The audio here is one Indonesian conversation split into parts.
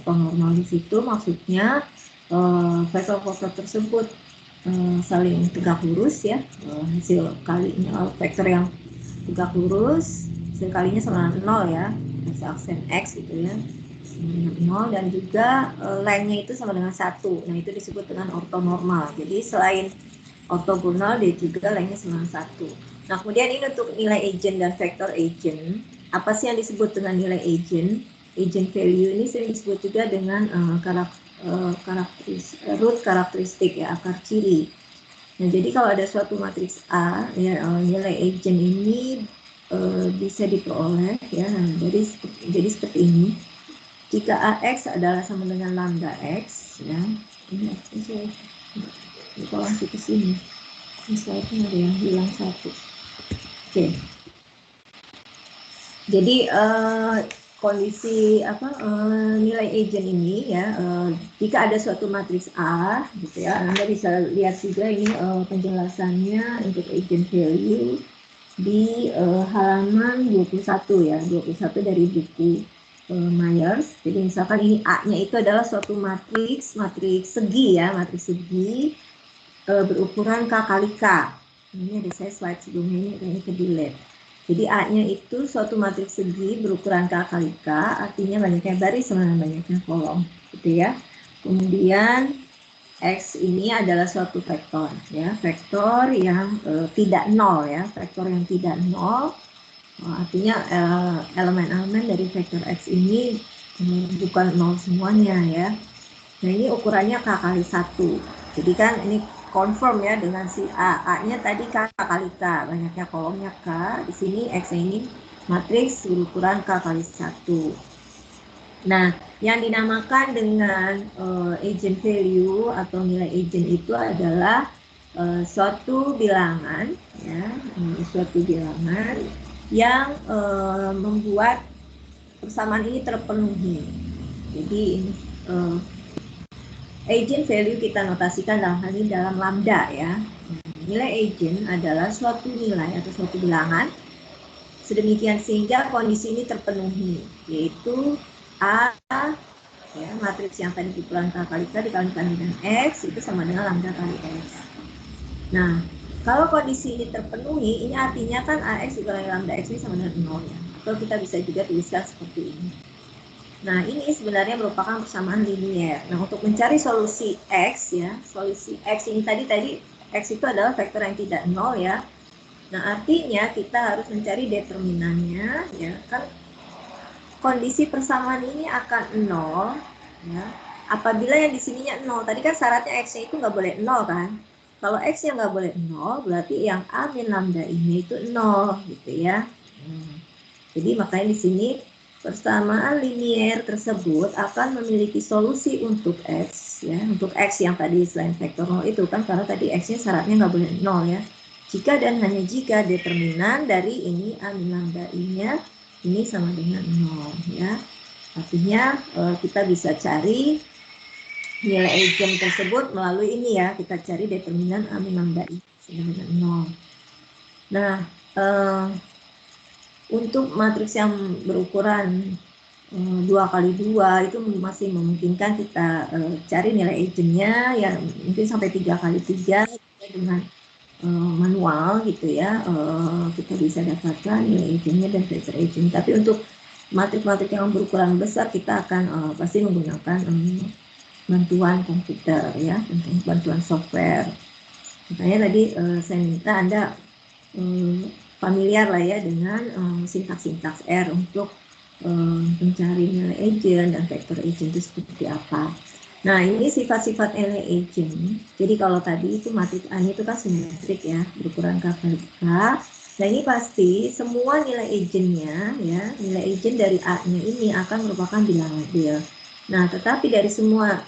ortonormal di situ maksudnya vektor-vektor tersebut saling tegak lurus ya, hasil kalinya vektor yang tegak lurus hasil kalinya sama 0 ya, aksen X gitu ya, 0, dan juga lengthnya itu sama dengan 1. Nah itu disebut dengan ortonormal. Jadi selain ortogonal dia juga lengthnya sama dengan 1. Nah kemudian ini untuk nilai agent dan vektor agent. Apa sih yang disebut dengan nilai agent? Agent value ini sering disebut juga dengan root karakteristik ya, akar ciri. Nah jadi kalau ada suatu matriks A ya, nilai agent ini bisa diperoleh ya. Nah, jadi seperti ini. Jika AX adalah sama dengan lambda X ya, ini saya lupa langsung ke sini. Ini slide-nya ada yang hilang satu. Oke. Jadi kondisi nilai agent ini ya, jika ada suatu matriks A gitu ya, Anda bisa lihat juga ini penjelasannya untuk agent value di halaman 21 ya, 21 dari buku Myers. Jadi misalkan ini A-nya itu adalah suatu matriks segi ya, matriks segi berukuran K kali K. Ini ada saya slide sebelumnya ini kayaknya ke delete. Jadi A-nya itu suatu matriks segi berukuran K kali K, artinya banyaknya baris sama banyaknya kolom, gitu ya. Kemudian X ini adalah suatu vektor, ya, vektor yang tidak nol, ya, vektor yang tidak nol, artinya elemen-elemen dari vektor X ini bukan nol semuanya, ya. Nah ini ukurannya K kali 1. Jadi kan ini confirm ya dengan si A. A-nya tadi K kali K, banyaknya kolomnya K. Di sini X ini matriks berukuran K kali 1. Nah, yang dinamakan dengan agent value atau nilai agent itu adalah suatu bilangan, ya, suatu bilangan yang membuat persamaan ini terpenuhi. Jadi ini agent value kita notasikan dalam hal ini dalam lambda ya. Nilai agent adalah suatu nilai atau suatu bilangan sedemikian sehingga kondisi ini terpenuhi, yaitu A ya, matriks yang tadi dikulang K kali K dikalikan dengan X itu sama dengan lambda kali X. Nah, kalau kondisi ini terpenuhi, ini artinya kan AX dikurangi lambda X ini sama dengan 0 ya. Atau kita bisa juga tuliskan seperti ini. Nah, ini sebenarnya merupakan persamaan linier. Nah, untuk mencari solusi X ya, solusi X ini tadi X itu adalah vektor yang tidak nol ya. Nah, artinya kita harus mencari determinannya ya, kan kondisi persamaan ini akan nol ya. Apabila yang di sininya nol, tadi kan syaratnya X-nya itu nggak boleh nol kan. Kalau X-nya nggak boleh nol, berarti yang A min lambda ini itu nol gitu ya. Jadi makanya di sini persamaan linier tersebut akan memiliki solusi untuk X ya, untuk X yang tadi selain vektor 0 itu kan, karena tadi X-nya syaratnya nggak boleh 0 ya. Jika dan hanya jika determinan dari ini A min lambda I-nya ini sama dengan 0 ya. Artinya kita bisa cari nilai agent tersebut melalui ini ya, kita cari determinan A min lambda I sama dengan 0. Nah, untuk matriks yang berukuran 2 kali 2 itu masih memungkinkan kita cari nilai agentnya ya, mungkin sampai 3 kali 3 dengan manual gitu ya, kita bisa dapatkan nilai agentnya dan vector agent. Tapi untuk matrik-matrik yang berukuran besar kita akan pasti menggunakan bantuan komputer ya, bantuan software. Makanya tadi saya minta Anda familiar lah ya dengan sintaks-sintaks R untuk mencari nilai agent dan vektor agent itu seperti apa. Nah ini sifat-sifat nilai agent. Jadi kalau tadi itu matriks A itu kan simetrik ya, berukuran K kali K. Nah ini pasti semua nilai agentnya ya, nilai agent dari A-nya ini akan merupakan bilangan real. Nah tetapi dari semua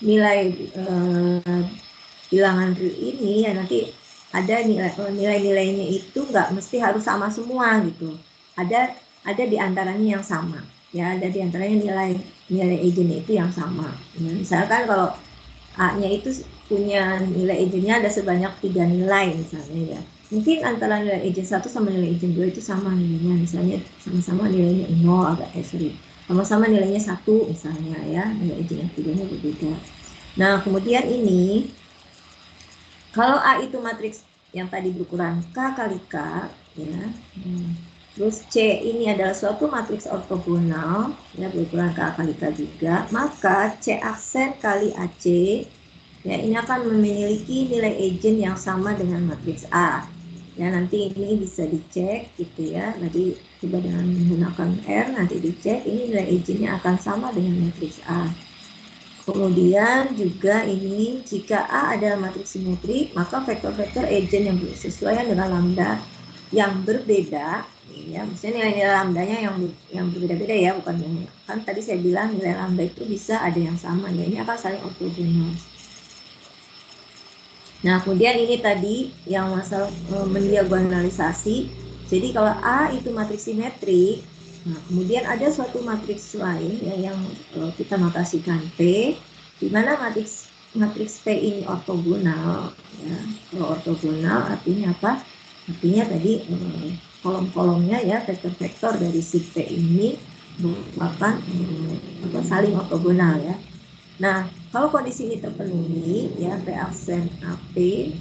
nilai bilangan real ini ya nanti ada nilai-nilainya itu nggak mesti harus sama semua gitu. Ada di antaranya yang sama ya, ada di antaranya nilai agent itu yang sama. Ya, misalkan kalau A-nya itu punya nilai agentnya ada sebanyak 3 nilai misalnya ya. Mungkin antara nilai agent 1 sama nilai agent 2 itu sama nilainya, misalnya sama-sama nilainya 0 agak sama-sama nilainya 1 misalnya ya, nilai agent yang ketiganya berbeda. Nah, kemudian ini kalau A itu matriks yang tadi berukuran K kali K ya. Terus C ini adalah suatu matriks ortogonal ya, berukuran K kali K juga, maka C aksen kali AC ya ini akan memiliki nilai agent yang sama dengan matriks A. Ya, nanti ini bisa dicek gitu ya. Tadi coba dengan menggunakan R, nanti dicek ini nilai agentnya akan sama dengan matriks A. Kemudian juga ini jika A adalah matriks simetrik, maka vektor-vektor agent yang bersesuaian dengan lambda yang berbeda, ya, misalnya nilai-nilai lambdanya yang berbeda-beda ya, bukan kan tadi saya bilang nilai lambda itu bisa ada yang sama ya, ini akan saling ortogonal. Nah, kemudian ini tadi yang masalah mendiagonalisasi. Jadi kalau A itu matriks simetrik, nah, kemudian ada suatu matriks lain ya, yang kita notasikan P, di mana matriks P ini ortogonal. Ya. Kalau ortogonal artinya apa? Artinya tadi kolom-kolomnya ya, vektor-vektor dari si P ini merupakan saling ortogonal ya. Nah, kalau kondisi ini terpenuhi, ya P aksen AP,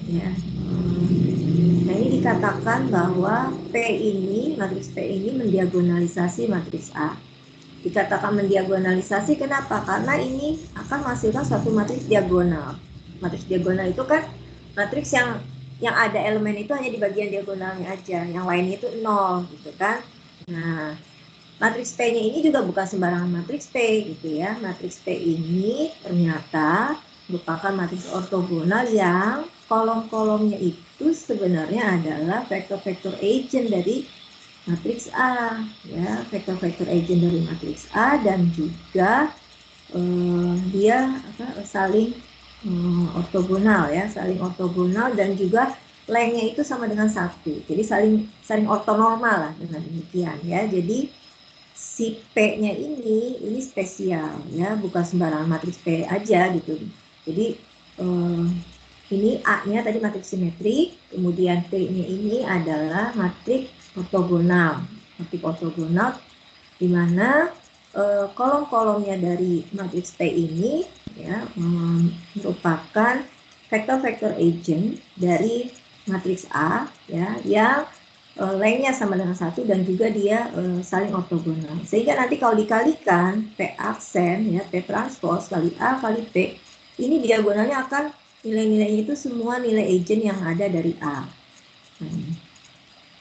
ya, nah ini dikatakan bahwa P ini, matriks P ini mendiagonalisasi matriks A. Dikatakan mendiagonalisasi, kenapa? Karena ini akan menghasilkan suatu matriks diagonal. Matriks diagonal itu kan matriks yang ada elemen itu hanya di bagian diagonalnya aja, yang lainnya itu 0, gitu kan? Nah, matriks P-nya ini juga bukan sembarangan matriks P gitu ya. Matriks P ini ternyata merupakan matriks ortogonal yang kolom-kolomnya itu sebenarnya adalah vektor-vektor agent dari matriks A ya, vektor-vektor agent dari matriks A, dan juga dia saling ortogonal ya, saling ortogonal, dan juga lengthnya itu sama dengan 1. Jadi saling ortonormal lah dengan demikian ya. Jadi si P-nya ini spesial ya, bukan sembarangan matriks P aja gitu. Jadi ini A-nya tadi matriks simetrik, kemudian P-nya ini adalah matriks ortogonal. Matriks ortogonal di mana kolom-kolomnya dari matriks P ini ya merupakan vektor-vektor agent dari matriks A ya, yang lengthnya sama dengan 1, dan juga dia saling ortogonal. Sehingga nanti kalau dikalikan P aksen ya, P transpose kali A kali P, ini diagonalnya akan nilai-nilainya itu semua nilai agent yang ada dari A.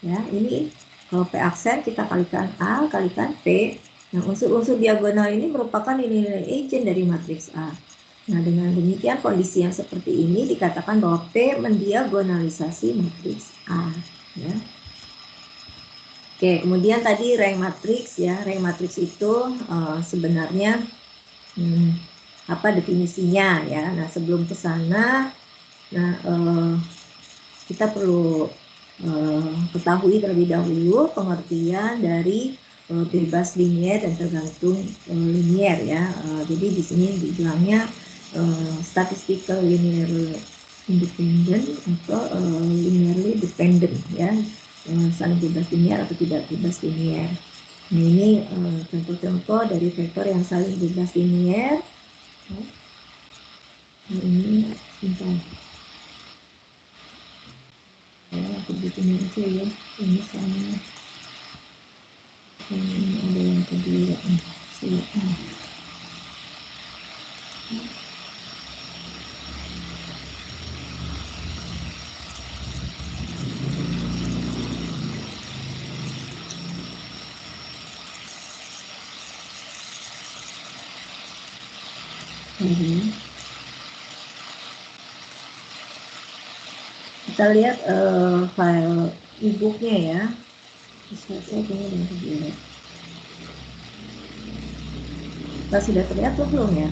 Ya, ini kalau P aksen kita kalikan A kalikan P. Nah, unsur-unsur diagonal ini merupakan nilai-nilai agent dari matriks A. Nah, dengan demikian kondisi yang seperti ini dikatakan bahwa P mendiagonalisasi matriks A. Ya. Oke, kemudian tadi rank matriks ya. Rank matriks itu sebenarnya apa definisinya ya. Nah, sebelum ke sana, nah kita perlu ketahui terlebih dahulu pengertian dari bebas linier dan tergantung linier ya. Jadi di sini dibilangnya statistical linear independent atau linearly dependent ya. Saling bebas linier atau tidak bebas linier. Nah, ini contoh-contoh dari vektor yang saling bebas linier. Nah, ini sebentar. Ya, aku bikin aja ya. Ini sama. Ini ada yang kedua. Silakan. Kita lihat file e-booknya ya. Saya punya yang kedua. Kita sudah terlihat atau belum ya?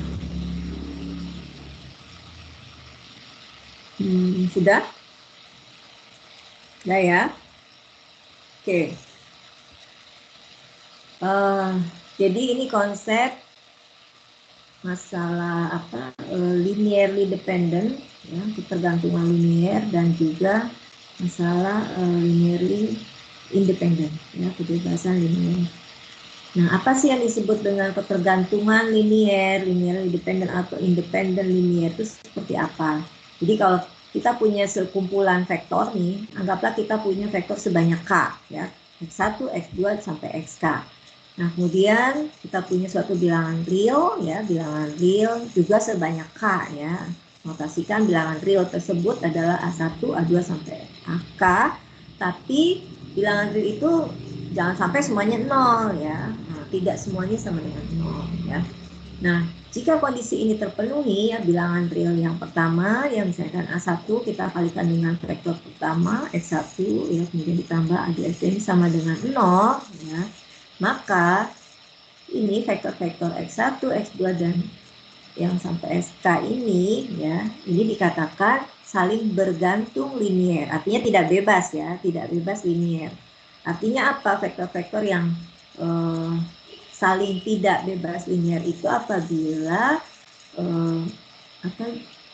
Sudah? Sudah ya? Oke. Jadi ini konsep masalah apa linearly dependent ya, ketergantungan linier, dan juga masalah linearly independent ya, kebebasan linier. Nah, apa sih yang disebut dengan ketergantungan linier, linier independen atau independen linier itu seperti apa? Jadi kalau kita punya sekumpulan vektor nih, anggaplah kita punya vektor sebanyak K, ya, X1, X2, sampai Xk. Nah, kemudian kita punya suatu bilangan real, ya, bilangan real juga sebanyak K, ya. Notasikan bilangan real tersebut adalah A1, A2, sampai AK, tapi bilangan real itu jangan sampai semuanya 0, ya. Nah, tidak semuanya sama dengan 0, ya. Nah, jika kondisi ini terpenuhi, ya, bilangan real yang pertama, yang misalkan A1 kita kalikan dengan vektor pertama, X1, ya, kemudian ditambah A2, ini sama dengan 0, ya, maka ini vektor-vektor X1, X2, dan yang sampai SK ini, ya, ini dikatakan saling bergantung linier. Artinya tidak bebas, ya, tidak bebas linier. Artinya apa? Vektor-vektor yang saling tidak bebas linier itu apabila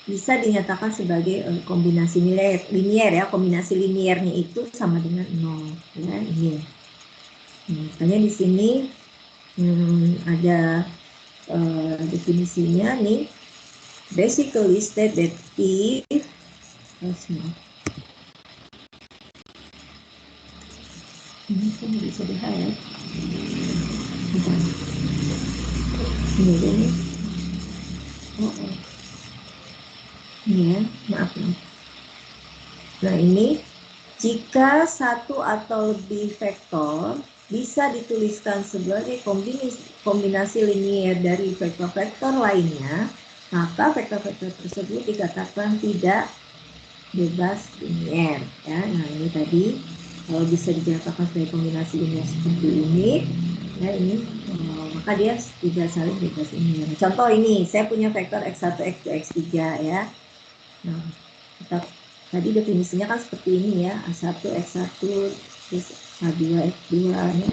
bisa dinyatakan sebagai kombinasi linier, ya, kombinasi liniernya itu sama dengan 0, ya, ini. Makanya di sini ada definisinya nih. Basically state that if ini kan bisa dihayat. Ini ya, maaf. Nah, ini jika satu atau lebih vektor bisa dituliskan sebagai kombinasi linier dari vektor-vektor lainnya, maka vektor-vektor tersebut dikatakan tidak bebas linier, ya. Nah, ini tadi kalau bisa dinyatakan sebagai kombinasi linier seperti ini, ya, ini maka dia tidak saling bebas linier. Contoh ini, saya punya vektor X1, X2, X3, ya. Nah, kita tadi definisinya kan seperti ini, ya, A1, X1, terus A2, X2, ya.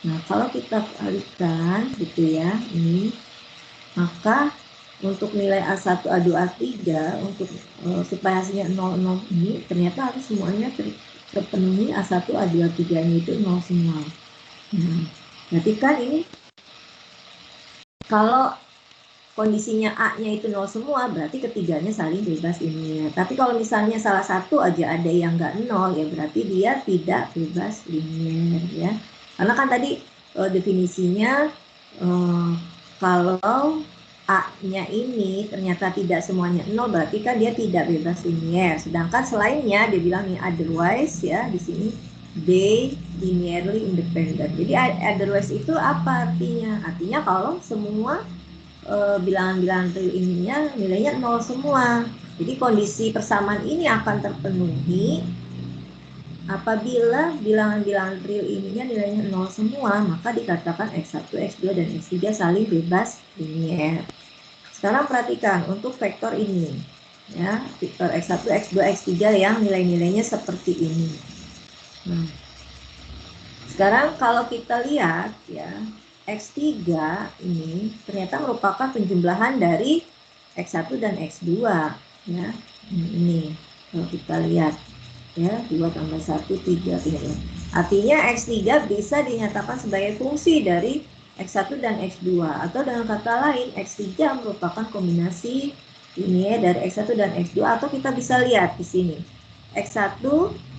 Nah, kalau kita kalikan gitu, ya, ini, maka untuk nilai A1, A2, A3 untuk supaya hasilnya 0, 0 ini ternyata harus semuanya terpenuhi A1, A2, A3-nya itu 0 semua. Nah, berarti kan ini kalau kondisinya A-nya itu 0 semua, berarti ketiganya saling bebas linier. Tapi kalau misalnya salah satu aja ada yang nggak 0, ya berarti dia tidak bebas linier, ya. Karena kan tadi definisinya kalau A-nya ini ternyata tidak semuanya 0, berarti kan dia tidak bebas linier. Sedangkan selainnya dia bilang nih otherwise, ya, di sini they linearly independent. Jadi otherwise itu apa artinya? Artinya kalau semua bilangan-bilangan real ininya nilainya 0 semua. Jadi kondisi persamaan ini akan terpenuhi apabila bilangan-bilangan real ininya nilainya 0 semua, maka dikatakan X1, X2, dan X3 saling bebas linier. Sekarang perhatikan untuk vektor ini, ya, vektor X1, X2, X3 yang nilai-nilainya seperti ini. Nah, sekarang kalau kita lihat, ya, X3 ini ternyata merupakan penjumlahan dari X1 dan X2, ya. Ini kalau kita lihat, ya, 2 tambah 1, 3, ya. Artinya X3 bisa dinyatakan sebagai fungsi dari X1 dan X2, atau dengan kata lain X3 merupakan kombinasi linier dari X1 dan X2, atau kita bisa lihat di sini X1,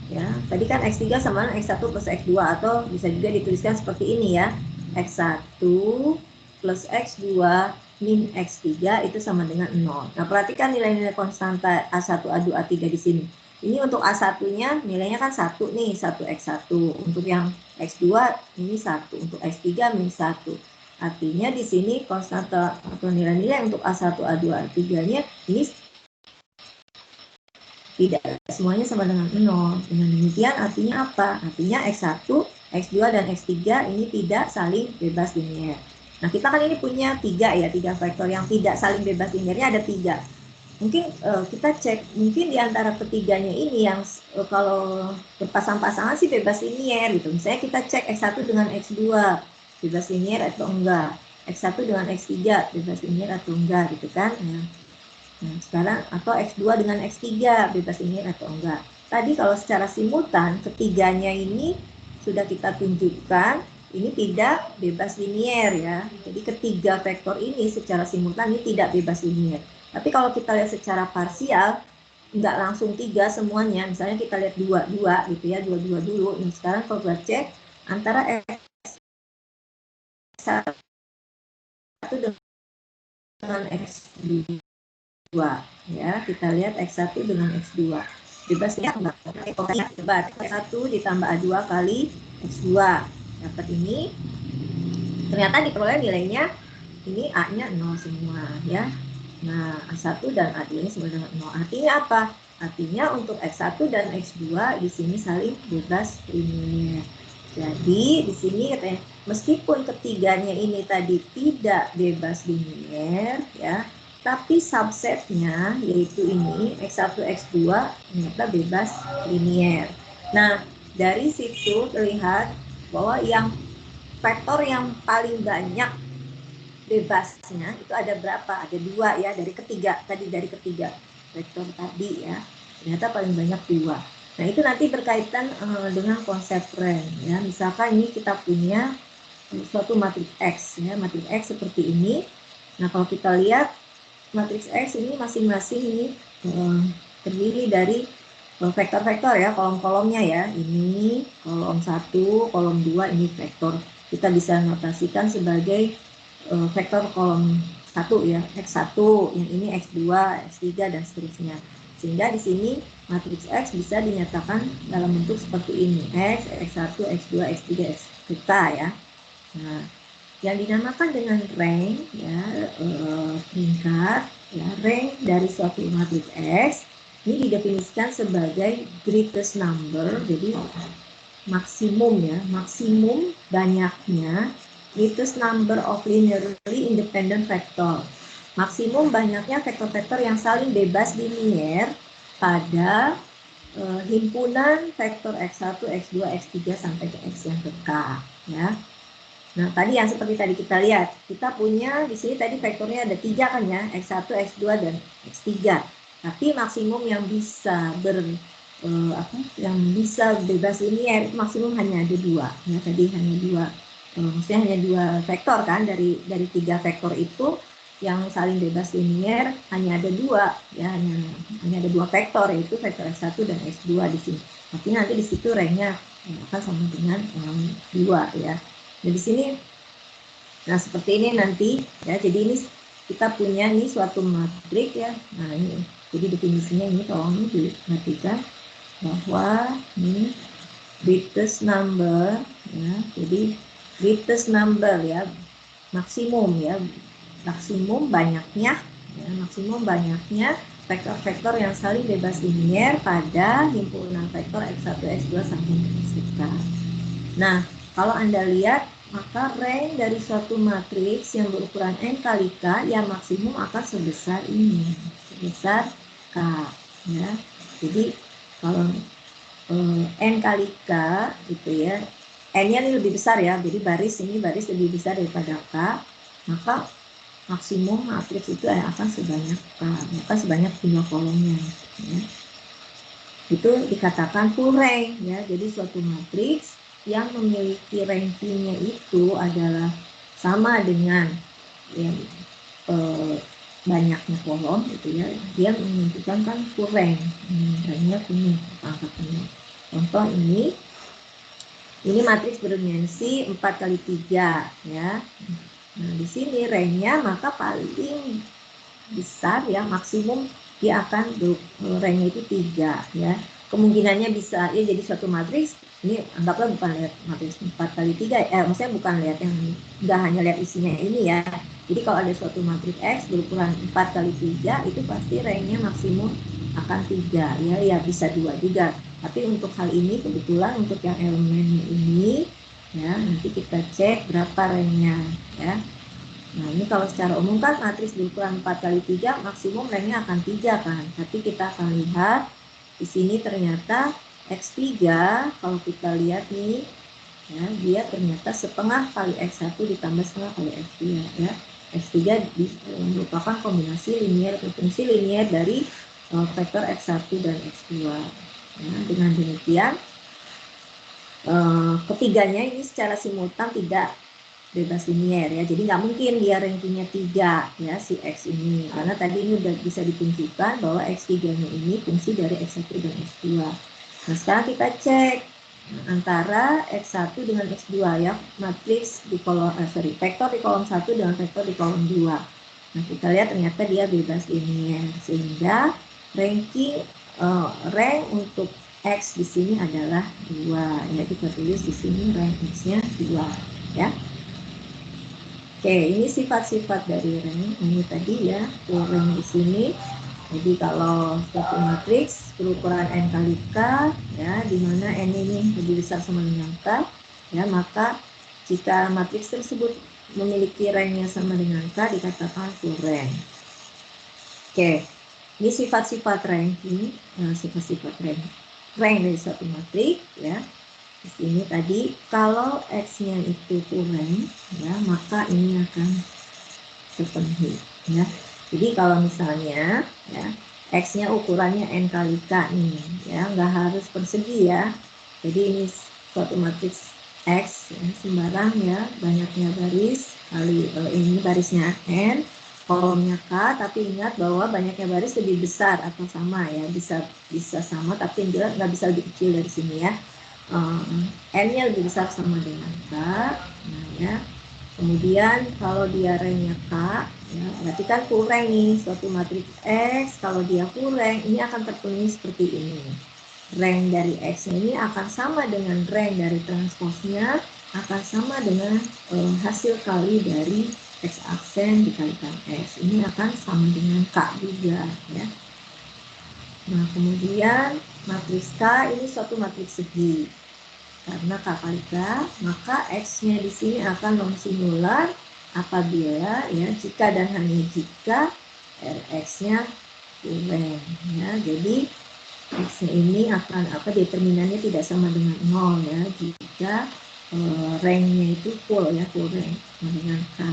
ya, tadi kan X3 sama X1 plus X2, atau bisa juga dituliskan seperti ini, ya, X1 plus X2 min X3 itu sama dengan 0. Nah, perhatikan nilai-nilai konstanta A1, A2, A3 di sini. Ini untuk A1-nya nilainya kan 1 nih, 1X1. Untuk yang X2 ini 1, untuk X3 min 1. Artinya di sini konstanta atau nilai-nilai untuk A1, A2, A3-nya ini tidak semuanya sama dengan 0. Dengan demikian artinya apa? Artinya X1, X2, dan X3 ini tidak saling bebas linier. Nah, kita kan ini punya 3, ya, 3 vektor yang tidak saling bebas liniernya ada 3. Mungkin kita cek, mungkin di antara ketiganya ini yang kalau berpasang-pasangan sih bebas linier gitu. Misalnya kita cek X1 dengan X2 bebas linier atau enggak, X1 dengan X3 bebas linier atau enggak gitu kan. Nah, sekarang atau X2 dengan X3 bebas linier atau enggak. Tadi kalau secara simultan ketiganya ini sudah kita tunjukkan ini tidak bebas linier ya. Jadi ketiga vektor ini secara simultan ini tidak bebas linier. Tapi kalau kita lihat secara parsial, nggak langsung 3 semuanya. Misalnya kita lihat 2 gitu ya, 2 dulu. Nah, sekarang kalau kita cek antara X1 dengan X2 ya, kita lihat X1 dengan X2. Bebasnya enggak. Coba X1 ditambah A2 kali X2. Dapat ini. Ternyata diperoleh nilainya ini A-nya 0 semua ya. Nah, A1 dan A2 ini sama dengan 0. Artinya apa? Artinya untuk X1 dan X2 di sini saling bebas linier. Jadi di sini katanya meskipun ketiganya ini tadi tidak bebas linier ya, tapi subsetnya yaitu ini X1 X2 ternyata bebas linier. Nah, dari situ terlihat bahwa yang vektor yang paling banyak bebasnya itu ada berapa? Ada 2 ya, dari ketiga vektor tadi ya, ternyata paling banyak 2. Nah, itu nanti berkaitan dengan konsep rank ya. Misalkan ini kita punya suatu matriks X ya, matriks X seperti ini. Nah, kalau kita lihat matriks X ini masing-masing ini terdiri dari vektor-vektor ya, kolom-kolomnya ya. Ini kolom 1, kolom 2 ini vektor. Kita bisa notasikan sebagai vektor kolom 1 ya, X1, yang ini X2, X3 dan seterusnya. Sehingga di sini matriks X bisa dinyatakan dalam bentuk seperti ini, X, X1, X2, X3, X ya. Nah, yang dinamakan dengan rank ya, tingkat ya, rank dari suatu matriks X ini didefinisikan sebagai greatest number, jadi maksimum ya, maksimum banyaknya greatest number of linearly independent vector, maksimum banyaknya vektor-vektor yang saling bebas linier pada himpunan vektor X1, X2, X3 sampai ke X yang ke K ya. Nah, tadi yang seperti tadi kita lihat, kita punya di sini tadi vektornya ada 3 kan ya, X1, X2 dan X3. Tapi maksimum yang bisa yang bisa bebas linier maksimum hanya ada 2 ya, tadi hanya 2, maksudnya hanya 2 vektor kan, dari 3 vektor itu yang saling bebas linier hanya ada 2 ya, hanya ada 2 vektor, yaitu vektor X1 dan X2 di sini. Tapi nanti di situ ranknya akan sama dengan 2 ya. Nah, di sini, nah seperti ini nanti ya. Jadi ini kita punya nih suatu matriks ya. Nah ini, jadi definisinya ini tolong diperhatikan bahwa ini greatest number ya. Jadi greatest number ya, maksimum ya, maksimum banyaknya ya, maksimum banyaknya vektor-vektor yang saling bebas linier pada himpunan vektor X1, X2 sampai X3. Nah, kalau Anda lihat, maka rank dari suatu matriks yang berukuran n kali k yang maksimum akan sebesar ini, sebesar k ya. Jadi kalau n kali k gitu ya, n-nya ini lebih besar ya, jadi baris lebih besar daripada k, maka maksimum matriks itu akan sebanyak k, maka sebanyak jumlah kolomnya ya. Itu dikatakan full rank ya. Jadi suatu matriks yang memiliki rankingnya itu adalah sama dengan yang banyaknya kolom gitu ya, dia menunjukkan kan full rank, ranknya kuning, angka kuning. Contoh ini matriks berdimensi 4 kali 3 ya. Nah, di sini ranknya maka paling besar ya, maksimum dia akan ranknya itu 3 ya. Kemungkinannya bisa ya jadi suatu matriks ini, anggaplah bukan lihat matriks 4 kali 3 maksudnya bukan lihat yang enggak hanya lihat isinya ini ya. Jadi kalau ada suatu matriks X berukuran 4 kali 3 itu pasti ranknya maksimum akan 3 ya, bisa 2 juga. Tapi untuk hal ini kebetulan untuk yang elemennya ini ya, nanti kita cek berapa ranknya ya. Nah, ini kalau secara umum kan matriks berukuran 4 kali 3 maksimum ranknya akan 3 kan. Tapi kita akan lihat di sini ternyata X3 kalau kita lihat nih ya, dia ternyata setengah kali X1 ditambah setengah kali X2 ya. X3 merupakan kombinasi linier atau fungsi linier dari vektor X1 dan X2. Ya, dengan demikian ketiganya ini secara simultan tidak bebas linier ya, jadi nggak mungkin dia rankingnya 3 ya si X ini, karena tadi ini udah bisa ditunjukkan bahwa X3 nya ini fungsi dari X1 dan X2. Nah sekarang kita cek antara X1 dengan X2 ya, matriks di kolom vektor di kolom 1 dengan vektor di kolom 2. Nah kita lihat ternyata dia bebas linier, sehingga ranking rank untuk X di sini adalah 2 ya, kita tulis di sini rank X-nya 2 ya. Oke, ini sifat-sifat dari rank. Ini tadi ya, rank di sini. Jadi kalau suatu matriks berukuran n kali k ya, di mana n ini lebih besar sama dengan k ya, maka jika matriks tersebut memiliki ranknya sama dengan k dikatakan full rank. Oke, ini sifat-sifat ranking, sifat-sifat rank dari suatu matriks ya. Di sini tadi kalau X-nya itu full rank ya, maka ini akan terpenuhi ya. Jadi kalau misalnya ya X-nya ukurannya n kali k nih ya, nggak harus persegi ya. Jadi ini suatu matriks X ya, sembarang ya, banyaknya baris kali ini barisnya n, kolomnya k, tapi ingat bahwa banyaknya baris lebih besar atau sama ya, bisa sama tapi nggak bisa lebih kecil dari sini ya. N-nya lebih besar sama dengan K, nah ya. Kemudian kalau dia ranknya K, ya, berarti kan full rank nih, suatu matriks X, kalau dia full rank, ini akan terpenuhi seperti ini. Rank dari X ini akan sama dengan rank dari transposnya, akan sama dengan hasil kali dari X aksen dikalikan X. Ini akan sama dengan K juga, ya. Nah, kemudian matriks K ini suatu matriks segi. Karena K kali K, maka X-nya di sini akan non-singular apabila ya jika dan hanya jika Rx-nya full rank ya. Jadi X-nya ini akan determinannya tidak sama dengan 0 ya jika rank-nya itu full ya, full rank dengan K.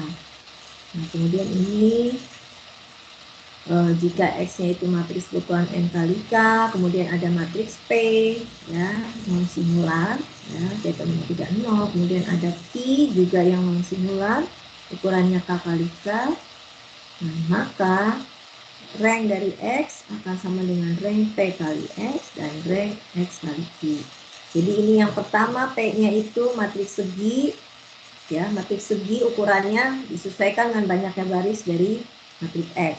Nah, kemudian ini jika X-nya itu matriks berukuran n kali K, kemudian ada matriks P ya, non singular ya, determinan tidak 0, kemudian ada Q juga yang non singular, ukurannya K kali K. Nah, maka rank dari X akan sama dengan rank P kali X dan rank X kali Q. Jadi ini yang pertama, P-nya itu matriks segi ya, matriks segi ukurannya disesuaikan dengan banyaknya baris dari matriks X.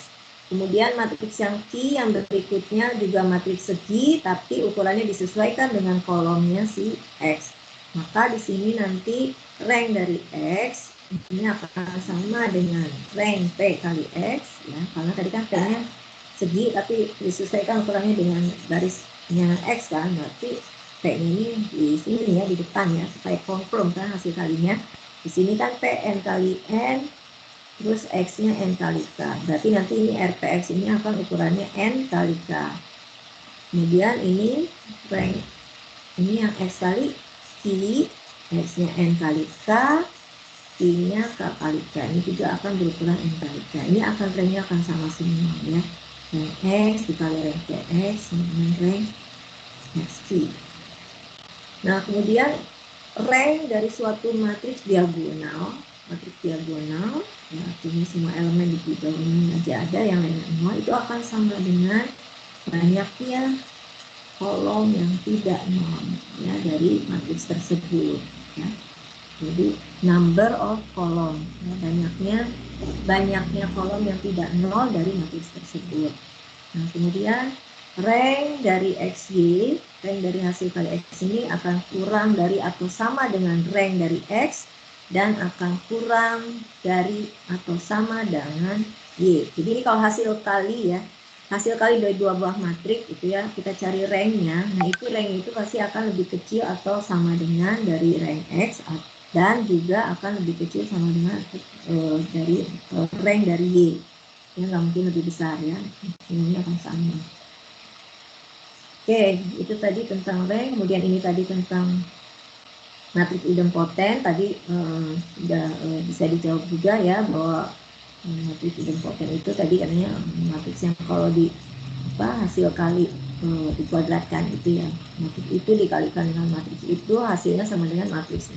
Kemudian matriks yang Q yang berikutnya juga matriks segi, tapi ukurannya disesuaikan dengan kolomnya si X. Maka di sini nanti rank dari X ini akan sama dengan rank P kali X, ya, karena tadi kan P-nya segi, tapi disesuaikan ukurannya dengan barisnya X kan, berarti P-nya ini di sini ya, di depan ya, supaya confirm kan hasil kalinya. Di sini kan P n kali n, terus X-nya N kali K. Berarti nanti ini RPX ini akan ukurannya N kali K. Kemudian ini rank, ini yang X kali Q, X-nya N kali K, Q-nya K kali K. Ini juga akan berukuran N kali K. Ini akan ranknya akan sama semua ya. Rank X dikali rank PX dengan rank XQ. Nah, kemudian rank dari suatu matriks diagonal, ya, artinya semua elemen di bawahnya aja ada, yang lainnya nol, itu akan sama dengan banyaknya kolom yang tidak nol ya dari matriks tersebut ya. Jadi number of column ya, banyaknya kolom yang tidak nol dari matriks tersebut. Nah, kemudian rank dari XY, rank dari hasil kali X ini akan kurang dari atau sama dengan rank dari X, dan akan kurang dari atau sama dengan Y. Jadi ini kalau hasil kali ya, hasil kali dari dua buah matriks itu ya, kita cari ranknya. Nah itu rank itu pasti akan lebih kecil atau sama dengan dari rank X, dan juga akan lebih kecil sama dengan dari rank dari Y. Ya nggak mungkin lebih besar ya, ini akan sama. Oke, itu tadi tentang rank. Kemudian ini tadi tentang matriks idempoten. Tadi sudah bisa dijawab juga ya, bahwa matriks idempoten itu tadi katanya matriks yang kalau di hasil kali dikuadratkan gitu ya. Matriks itu dikalikan dengan matriks itu, hasilnya sama dengan matriks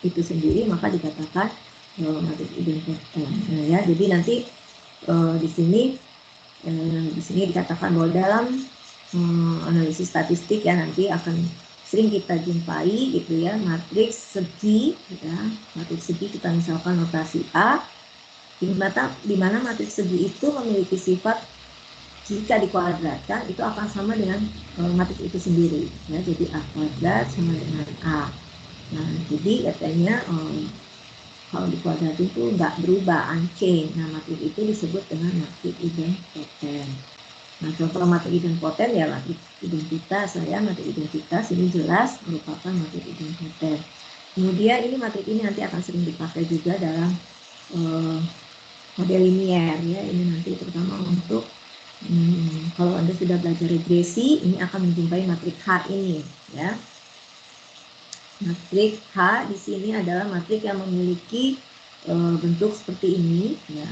itu sendiri, maka dikatakan matriks idempoten. Ya, jadi nanti di sini dikatakan bahwa dalam analisis statistik ya nanti akan sering kita jumpai gitu ya, matriks segi ya, matriks segi kita misalkan notasi A, di mana matriks segi itu memiliki sifat jika dikuadratkan itu akan sama dengan matriks itu sendiri ya, jadi A kuadrat sama dengan A. Nah, jadi katanya kalau dikuadratin itu nggak berubah, unchanged. Nah, matriks itu disebut dengan matriks idempoten. Nah, contoh matriks idempoten ya matriks identitas ya, matriks identitas ini jelas merupakan matriks idempoten. Kemudian ini matriks ini nanti akan sering dipakai juga dalam model linier ya, ini nanti terutama untuk kalau Anda sudah belajar regresi, ini akan menjumpai matriks H ini ya. Matriks H di sini adalah matriks yang memiliki bentuk seperti ini ya.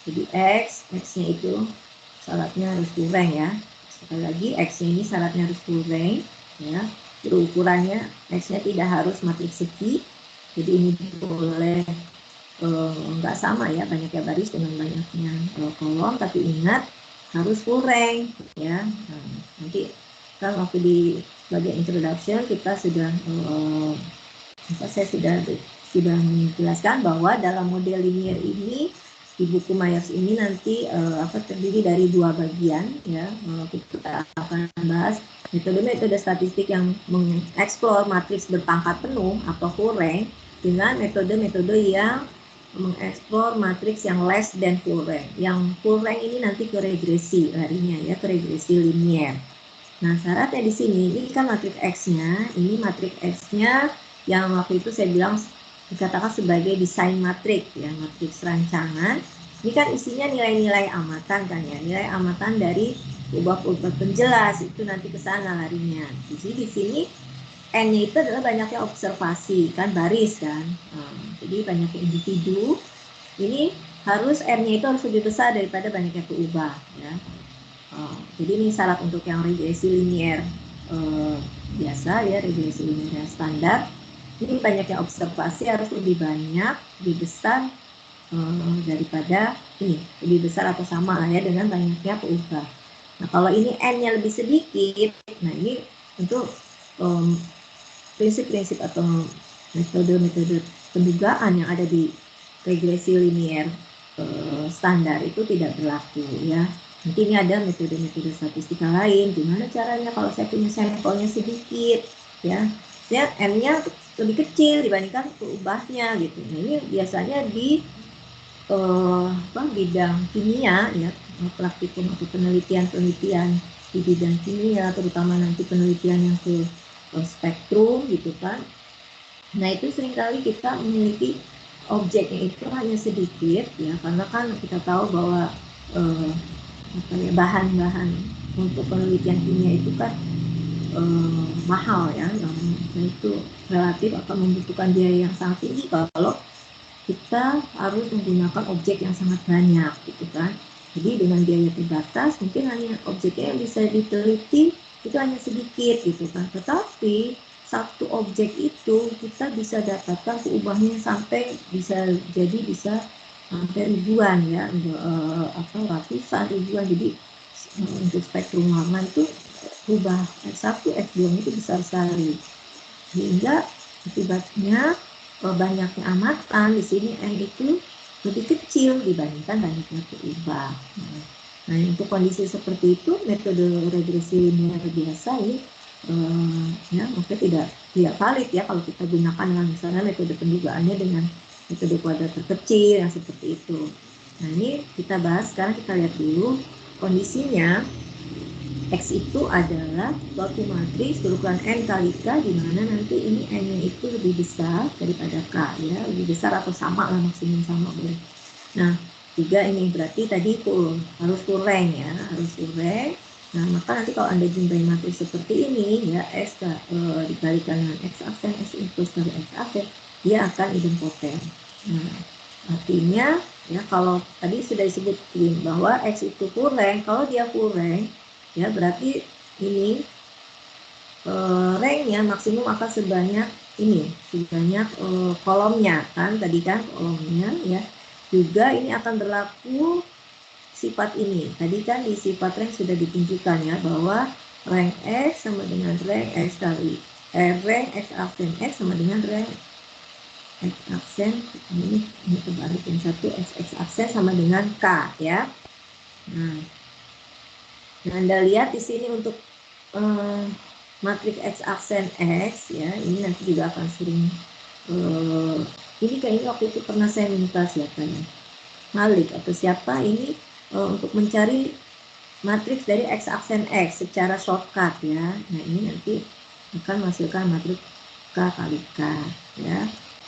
Jadi X-nya itu syaratnya harus full rank ya. Sekali lagi X-nya ini syaratnya harus full rank ya. Ukurannya X-nya tidak harus matriks segi. Jadi ini boleh nggak sama ya, banyaknya baris dengan banyaknya kolom, tapi ingat harus full rank ya. Nah, nanti kan waktu di bagian introduction kita sudah saya sudah menjelaskan bahwa dalam model linear ini di buku Myers ini nanti terdiri dari dua bagian ya. Kita akan bahas metode-metode statistik yang mengeksplor matriks berpangkat penuh atau full rank dengan metode-metode yang mengeksplor matriks yang less than full rank. Yang full rank ini nanti ke regresi larinya ya, ke regresi linier. Nah, syaratnya di sini ini kan matriks X-nya, ini matriks X-nya yang waktu itu saya bilang dikatakan sebagai desain matriks ya, matriks rancangan. Ini kan isinya nilai-nilai amatan kan ya, nilai amatan dari perubahan penjelas itu nanti ke sana larinya. Jadi di sini N-nya itu adalah banyaknya observasi kan, baris kan. Jadi banyaknya individu. Ini harus R-nya itu harus lebih besar daripada banyaknya keubah ya. Jadi ini syarat untuk yang regresi linier biasa ya, regresi linier standar. Ini banyaknya observasi harus lebih banyak, lebih besar daripada ini, lebih besar atau sama lah ya dengan banyaknya keubah. Nah, kalau ini N-nya lebih sedikit, nah ini untuk prinsip-prinsip atau metode-metode pendugaan yang ada di regresi linier standar itu tidak berlaku ya. Nanti ini ada metode-metode statistika lain, gimana caranya kalau saya punya sampelnya sedikit ya, saya N-nya lebih kecil dibandingkan keubahnya gitu. Nah, ini biasanya di bidang kimia ya, praktikum atau penelitian di bidang kimia, terutama nanti penelitian yang ke spektrum gitu kan. Nah, itu seringkali kita memiliki objeknya itu hanya sedikit ya, karena kan kita tahu bahwa bahan-bahan untuk penelitian kimia itu kan mahal ya, nah itu relatif akan membutuhkan biaya yang sangat tinggi kalau kita harus menggunakan objek yang sangat banyak gitu kan. Jadi dengan biaya terbatas mungkin hanya objeknya yang bisa diteliti itu hanya sedikit gitu kan, tetapi satu objek itu kita bisa dapatkan keubahnya sampai bisa sampai ribuan ya, ratusan ribuan. Jadi untuk spektrum warna itu ubah X1, X2 itu besar sekali, sehingga akibatnya banyaknya amatan di sini N itu lebih kecil dibandingkan banyaknya keubah. Nah, untuk kondisi seperti itu metode regresi linier biasa ini ya mungkin tidak valid ya kalau kita gunakan dengan misalnya metode pendugaannya dengan metode kuadrat terkecil yang seperti itu. Nah, ini kita bahas sekarang, kita lihat dulu kondisinya. X itu adalah suatu matriks berukuran N kali K, di mana nanti ini N-nya itu lebih besar daripada K ya, lebih besar atau sama lah, maksimum sama boleh. Nah, juga ini berarti tadi full, harus full rank ya, harus full rank. Nah, maka nanti kalau Anda jumpai matriks seperti ini ya, X dikalikan dengan X aksen, X plus dari X aksen, dia akan idempoten. Nah, artinya ya kalau tadi sudah disebutkan bahwa X itu full rank, kalau dia full rank ya berarti ini ranknya maksimum akan sebanyak ini, sebanyak kolomnya kan, tadi kan kolomnya ya. Juga ini akan berlaku sifat ini. Tadi kan di sifat rank sudah ditunjukkan ya bahwa rank X sama dengan rank X kali rank X aksen X sama dengan rank X aksen ini terbalik yang satu X aksen sama dengan K ya. Nah, Anda lihat di sini untuk matriks X aksen X ya, ini nanti juga akan sering ini kayaknya waktu itu pernah saya minta siapa ya, Malik atau siapa ini untuk mencari matriks dari X aksen X secara shortcut ya. Nah ini nanti akan menghasilkan matriks K kali K ya.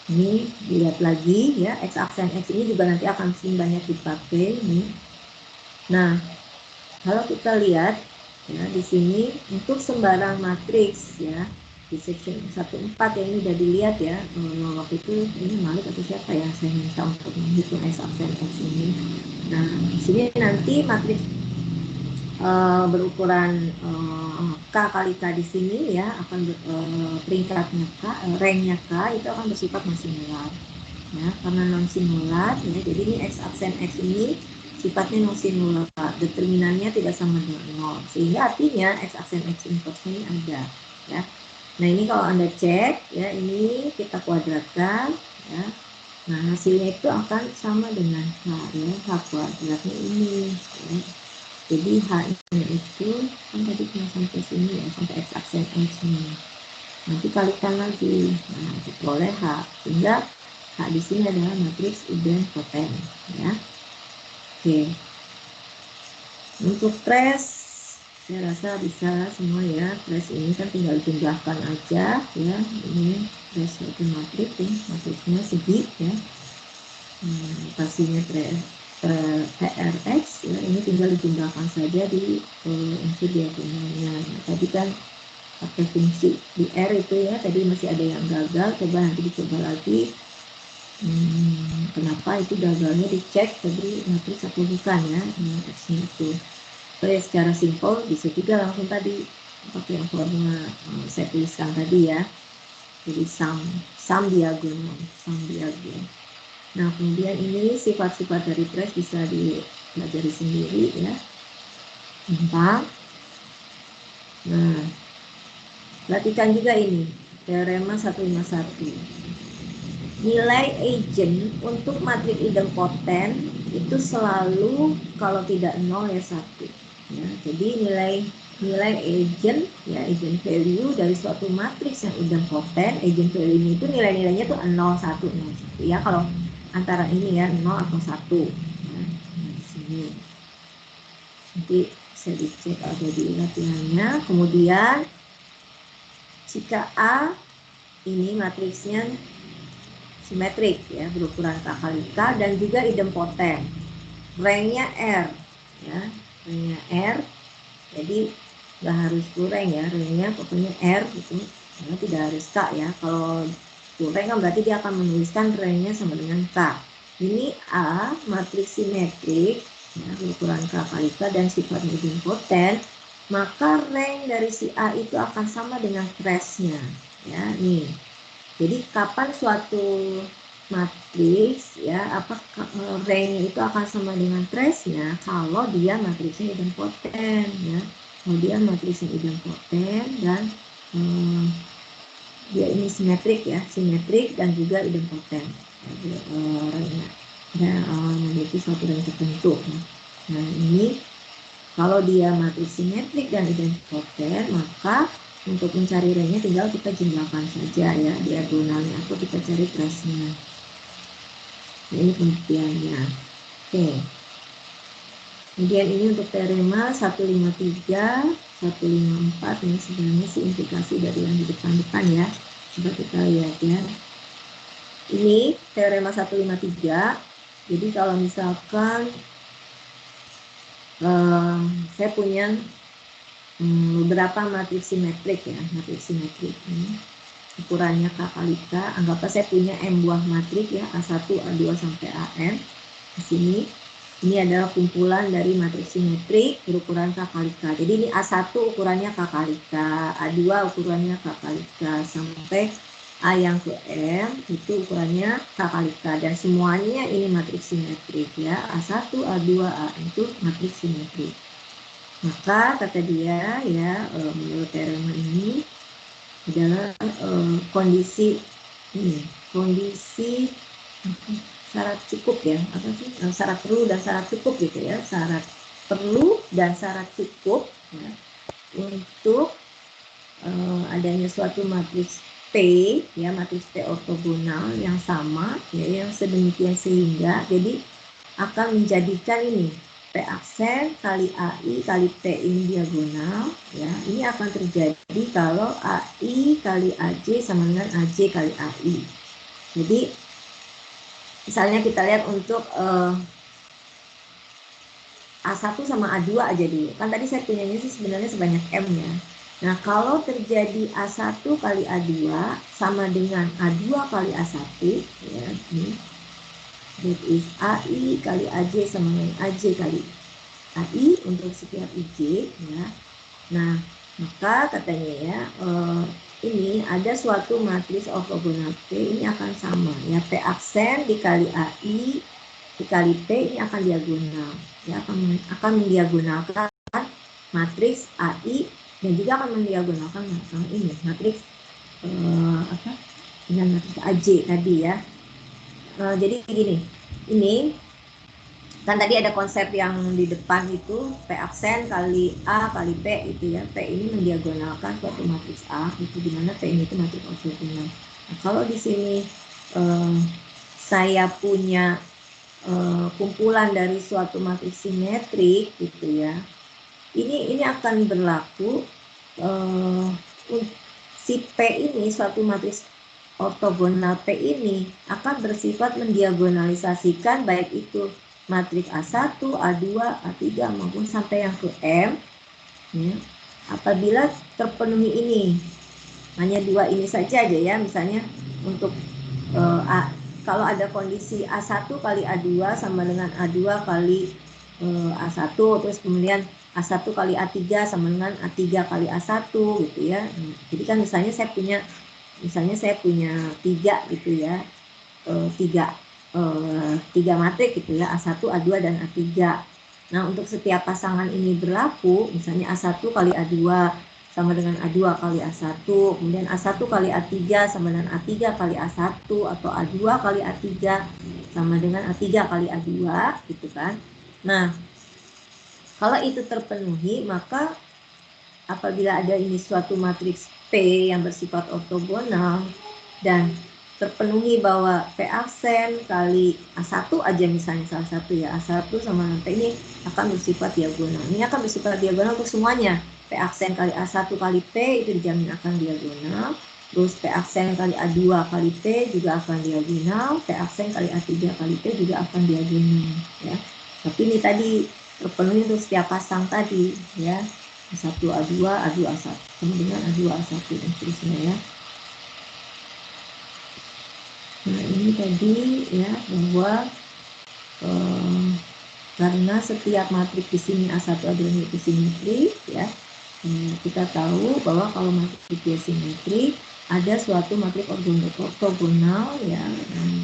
Ini dilihat lagi ya, X aksen X ini juga nanti akan sering banyak dipakai nih. Nah kalau kita lihat ya di sini untuk sembarang matriks ya di section 14 ya, ini udah dilihat ya waktu itu ini Malik atau siapa ya saya minta untuk menghitung X aksen X ini. Nah di sini nanti matriks berukuran K kali K di sini ya akan peringkatnya K, ranknya K itu akan bersifat non singular ya, karena non singular ya, jadi ini X aksen X ini sifatnya non singular, determinannya tidak sama dengan 0 sehingga artinya X aksen X inverse ini ada ya. Nah ini kalau Anda cek ya, ini kita kuadratkan ya, nah hasilnya itu akan sama dengan H ya, H kuadratnya ini ya. Jadi H-nya itu kan tadi cuma sampai sini ya, sampai X aksen X ini. Nanti kalikan lagi, nah diperoleh H, sehingga H di sini adalah matriks idempoten ya. Oke. Untuk trace saya rasa bisa semua ya. Trace ini kan tinggal jumlahkan aja ya. Ini trace suatu matriks ya, matriksnya segi ya. Pastinya PRX ya, ini tinggal dijumlahkan saja di unsur diagonalnya. Nah, tadi kan pakai fungsi di R itu ya, tadi masih ada yang gagal, coba nanti dicoba lagi kenapa itu gagalnya, dicek tadi matriks atau bukan ya, X-nya itu. Oke, secara simpel bisa juga langsung tadi pakai yang formula saya tuliskan tadi ya, jadi sum diagonal. Nah kemudian ini sifat-sifat dari trace bisa dipelajari sendiri ya, gampang. Nah perhatikan juga ini teorema 151, nilai agent untuk matriks idempoten itu selalu kalau tidak 0 ya 1 ya. Jadi nilai agent ya, agent value dari suatu matriks yang idempoten, agent value itu nilai-nilainya tuh 0, 1, 0, 1 ya, kalau antara ini ya 0 atau 1 ya. Nah, di sini nanti saya dicek ada di latihannya. Kemudian jika A ini matriksnya simetrik ya, berukuran K kali K dan juga idempoten, ranknya R ya, ranknya R, jadi nggak harus full rank ya, ranknya pokoknya R gitu karena tidak harus K ya. Kalau full rank kan berarti dia akan menuliskan ranknya sama dengan K. Ini A matriks simetrik ya, berukuran K kali K dan sifatnya idempoten, maka rank dari si A itu akan sama dengan trace-nya ya. Nih jadi kapan suatu matriks ya, apa rank itu akan sama dengan trace-nya kalau dia matriksnya idempoten ya. Kalau dia matriksnya idempoten dan dia ini simetrik ya, simetrik dan juga idempoten dan memiliki suatu rank tertentu. Nah ini kalau dia matriks simetrik dan idempoten, maka untuk mencari ranknya tinggal kita jumlahkan saja ya diagonalnya atau kita cari trace-nya. Nah, ini pembuktiannya. Oke. Kemudian ini untuk teorema 153, 154 ini sebenarnya sih implikasi dari yang di depan-depan ya. Coba kita lihat ya. Ini teorema 153. Jadi kalau misalkan saya punya beberapa matriks simetrik ya, matriks simetrik ini ukurannya K kali K, anggaplah saya punya M buah matriks ya, A1, A2 sampai AN di sini. Ini adalah kumpulan dari matriks simetrik berukuran K kali K. Jadi ini A1 ukurannya K kali K, A2 ukurannya K kali K, sampai A yang ke M itu ukurannya K kali K. Dan semuanya ini matriks simetrik ya. A1, A2, A itu matriks simetrik. Maka kata dia ya, menurut teorema ini adalah kondisi syarat cukup ya, apa sih, syarat perlu dan syarat cukup gitu ya, syarat perlu dan syarat cukup ya, untuk adanya suatu matriks P ya, matriks P ortogonal yang sama ya, yang sedemikian sehingga jadi akan menjadikan ini P aksen kali AI kali P ini diagonal ya, ini akan terjadi kalau AI kali AJ sama dengan AJ kali AI. Jadi misalnya kita lihat untuk A1 sama A2 aja dulu. Kan tadi saya punyanya sih sebenarnya sebanyak M ya. Nah, kalau terjadi A1 kali A2 sama dengan A2 kali A1 ya, ini that is AI kali AJ sama dengan AJ kali AI untuk setiap IJ ya. Nah, maka katanya ya, ini ada suatu matriks ortogonal P ini akan sama ya, P aksen dikali AI dikali P ini akan diagonal ya, akan mendiagonalkan matriks AI dan juga akan mendiagonalkan ini matriks dengan matriks AJ tadi ya. Jadi gini, ini kan tadi ada konsep yang di depan itu P aksen kali A kali P itu ya, P ini mendiagonalkan suatu matriks A itu, dimana P ini itu matriks ortogonal. Nah, kalau di sini saya punya kumpulan dari suatu matriks simetrik gitu ya, ini akan berlaku si P ini, suatu matriks ortogonal P ini akan bersifat mendiagonalisasikan baik itu matriks A1, A2, A3 maupun sampai yang ke M ya, apabila terpenuhi ini. Hanya dua ini saja aja ya, misalnya untuk kalau ada kondisi A1 kali A2 sama dengan A2 kali A1, terus kemudian A1 kali A3 sama dengan A3 kali A1 gitu ya. Jadi kan misalnya saya punya 3 gitu ya, 3 matrik gitu ya, A1, A2 dan A3. Nah, untuk setiap pasangan ini berlaku, misalnya A1 kali A2 sama dengan A2 kali A1, kemudian A1 kali A3 sama dengan A3 kali A1, atau A2 kali A3 sama dengan A3 kali A2 gitu kan. Nah, kalau itu terpenuhi, maka apabila ada ini suatu matriks P yang bersifat ortogonal dan terpenuhi bahwa P aksen kali A1 aja misalnya, salah satu ya, A1 sama P ini akan bersifat diagonal. Ini akan bersifat diagonal untuk semuanya. P aksen kali A1 kali P itu dijamin akan diagonal. Terus P aksen kali A2 kali P juga akan diagonal. P aksen kali A3 kali P juga akan diagonal ya. Tapi ini tadi terpenuhi untuk setiap pasang tadi ya. A1, A2, A2, A1 sama dengan A2, A1 dan seterusnya ya. Nah, ini tadi ya, bahwa karena setiap matrik di sini A1, A2 itu simetrik ya. Kita tahu bahwa kalau matrik simetrik ada suatu matrik ortogonal ya,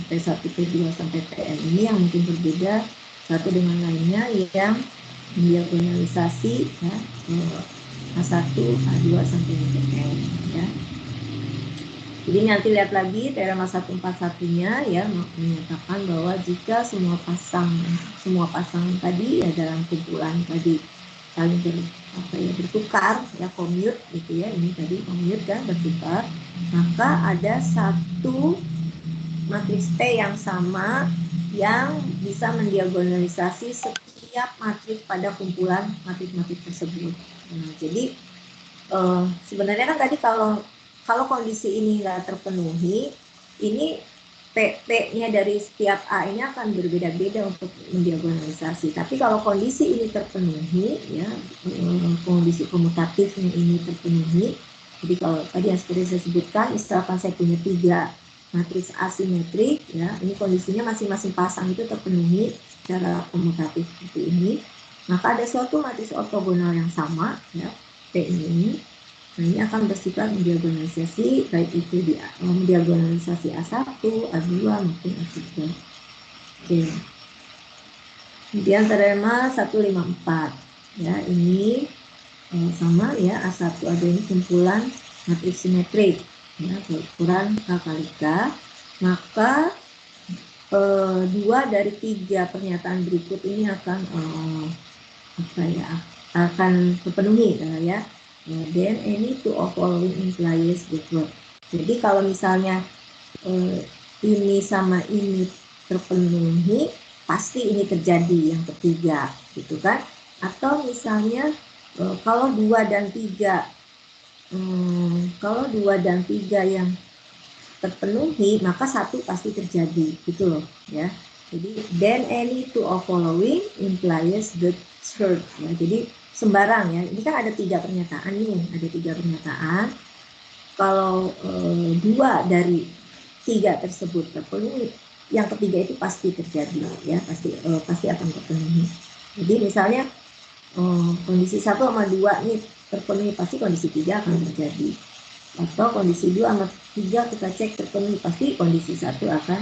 P1, P2 sampai Pn ini yang mungkin berbeda satu dengan lainnya, yang diagonalisasi ya, A1, A2 sampai Pn ya. Jadi nanti lihat lagi teorema 141-nya ya, menyatakan bahwa jika semua pasang tadi ya dalam kumpulan tadi saling bertukar ya, commute gitu ya, ini tadi commute kan, bertukar, maka ada satu matriks P yang sama yang bisa mendiagonalisasi setiap matriks pada kumpulan matrik-matrik tersebut. Nah, jadi sebenarnya kan tadi kalau kondisi ini nggak terpenuhi, ini P-nya dari setiap A ini akan berbeda-beda untuk mendiagonalisasi. Tapi kalau kondisi ini terpenuhi, ya, kondisi komutatifnya ini terpenuhi, jadi kalau tadi yang seperti saya sebutkan, misalkan saya punya 3 matriks asimetrik, ya, ini kondisinya masing-masing pasang itu terpenuhi, cara komutatif seperti ini, maka ada suatu matriks ortogonal yang sama, ya, P ini. Nah, ini akan bersifat mendiagonalisasi, baik itu di mendiagonalisasi A1, A2, maupun A3. Oke. Kemudian teorema 154. Ya, ini sama ya, A1, A2 ini kumpulan matriks simetrik, ya, berukuran K kali K. Maka 2 dari 3 pernyataan berikut ini akan akan terpenuhi, ya. Then any two of following implies the fourth. Jadi kalau misalnya ini sama ini terpenuhi, pasti ini terjadi yang ketiga, gitu kan? Atau misalnya kalau 2 dan 3 yang terpenuhi, maka 1 pasti terjadi, gitu loh, ya. Jadi then any two of following implies the third, ya. Jadi sembarang, ya, ini kan ada 3 pernyataan nih, ada 3 pernyataan. Kalau 2 dari 3 tersebut terpenuhi, yang ketiga itu pasti terjadi, ya, pasti akan terpenuhi. Jadi misalnya kondisi 1 sama 2 nih terpenuhi, pasti kondisi 3 akan terjadi. Atau kondisi 2 sama 3 kita cek terpenuhi, pasti kondisi 1 akan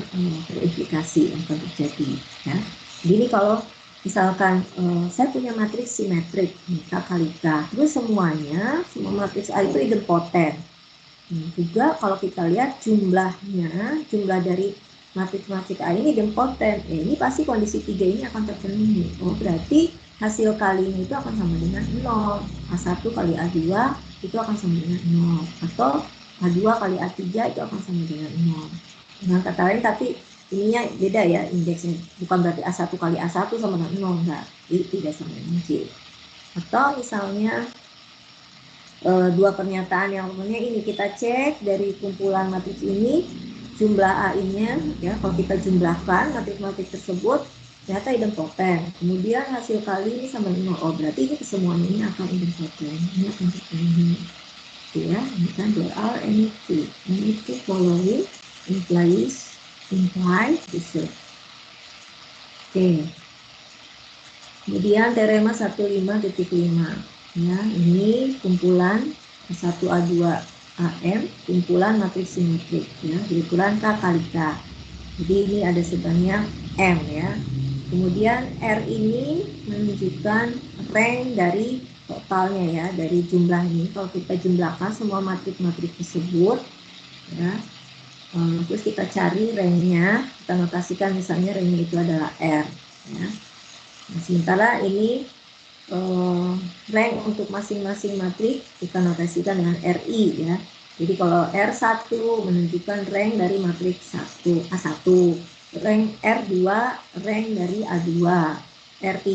verifikasi, akan terjadi, ya. Jadi ini kalau misalkan saya punya matriks simetrik K kali K, terus semua matriks A itu idempoten. Juga kalau kita lihat jumlah dari matriks A ini idempoten, ini pasti kondisi 3 ini akan terpenuhi. Oh, berarti hasil kalinya itu akan sama dengan 0. A1 kali A2 itu akan sama dengan 0. Atau A2 kali A3 itu akan sama dengan 0. Dengan kata lain, tapi ininya beda ya indeksnya. Bukan berarti A1 kali A1 sama dengan 0. Enggak, tidak sama dengan C. Atau misalnya 2 pernyataan yang umumnya ini kita cek dari kumpulan matriks ini, jumlah A-nya, ya, kalau kita jumlahkan matriks-matriks tersebut ternyata idempoten. Kemudian hasil kali ini sama dengan 0. Oh, berarti ini kesemuanya ini akan idempoten. Ini akan terpenuhi. Ya, ini kan there are any two following implies the third. Oke. Kemudian teorema 15.5. Ya, ini kumpulan A1, A2, AM, kumpulan matriks simetrik, ya, berukuran K kali K. Jadi ini ada sebanyak M, ya. Kemudian R ini menunjukkan rank dari totalnya, ya, dari jumlah ini. Kalau kita jumlahkan semua matriks-matriks tersebut, ya, terus kita cari ranknya, kita notasikan misalnya ranknya itu adalah R, ya. Nah, sementara ini rank untuk masing-masing matriks kita notasikan dengan RI, ya. Jadi kalau R1 menunjukkan rank dari matriks A1, rank R2 rank dari A2, R3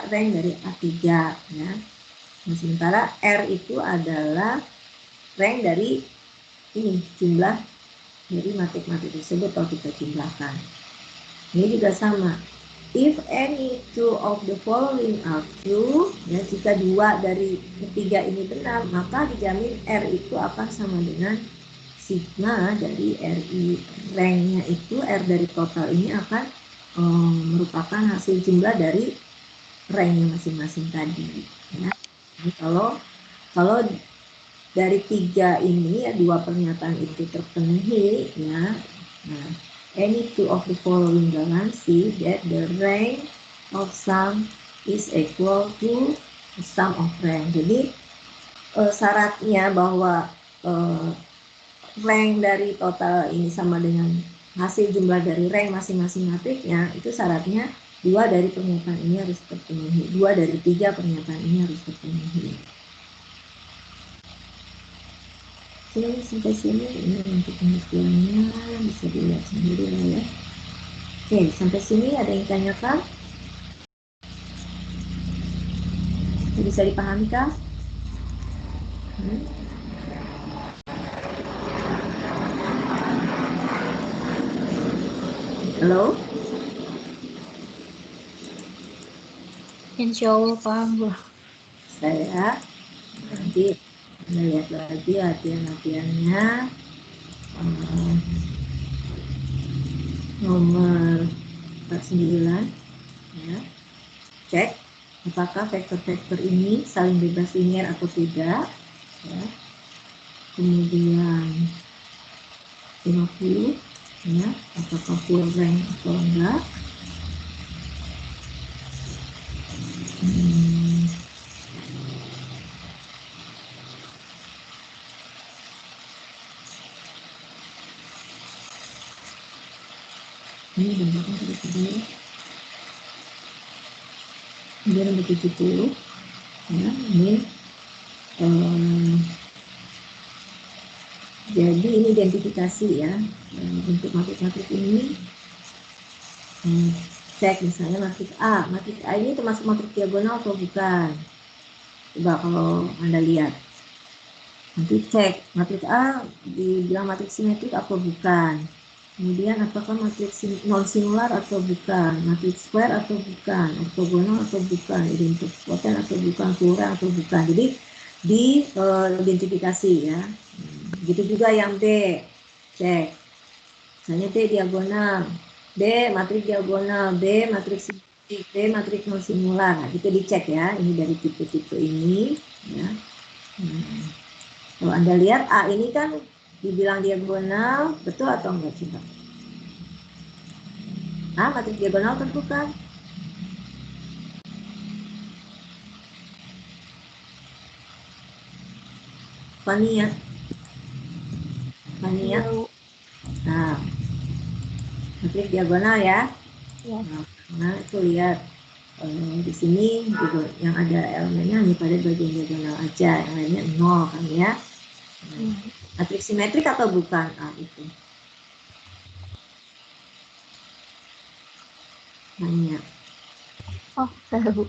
rank dari A3, ya. Nah, sementara R itu adalah rank dari ini jumlah dari matriks-matriks tersebut kalau kita jumlahkan. Ini juga sama. If any two of the following are true, ya, jika 2 dari ketiga ini benar, maka dijamin R itu akan sama dengan sigma dari RI. Ranknya itu R dari total ini akan merupakan hasil jumlah dari ranknya masing-masing tadi. Ya. Jadi kalau dari 3 ini, ya, 2 pernyataan itu terpenuhi, ya. Nah, any two of the following guarantee that the rank of sum is equal to the sum of rank. Jadi syaratnya bahwa rank dari total ini sama dengan hasil jumlah dari rank masing-masing matriksnya, itu syaratnya 2 dari pernyataan ini harus terpenuhi, 2 dari 3 pernyataan ini harus terpenuhi. Oke, sampai sini ini untuk pengertiannya bisa dilihat sendiri lah, ya. Oke, sampai sini ada yang tanyakan? Bisa dipahami kah? Halo? Insya Allah paham, Bu. Saya nanti lihat lagi latihan-latihannya. Nomor 49, ya. Cek apakah vektor-vektor ini saling bebas linier atau tidak, ya. Kemudian 50, ya, apakah full rank atau enggak. Ini bentuknya seperti ini. Kemudian nomor 70, ya, ini jadi ini identifikasi ya, untuk matrik-matrik ini. Cek misalnya matrik A ini termasuk matrik diagonal atau bukan. Coba kalau Anda lihat, nanti cek matrik A dibilang matrik simetrik atau bukan. Kemudian apakah matriks non singular atau bukan, matriks square atau bukan, ortogonal atau bukan, idempoten atau bukan, kurang atau bukan. Jadi di identifikasi ya. Gitu juga yang B, cek. Misalnya B diagonal, B matriks diagonal, B matriks simetrik, B matriks non singular. Nah, gitu dicek ya. Ini dari tipe-tipe ini ya. Kalau Anda lihat A ini kan dibilang diagonal, betul atau enggak coba? Matriks diagonal tentu kan? Fania. Nah, matriks diagonal ya. Ya. Nah, itu lihat di sini juga yang ada elemennya hanya pada bagian diagonal aja, yang lainnya 0 kan ya. Matriks simetrik atau bukan? Itu. Hanya. Tahu.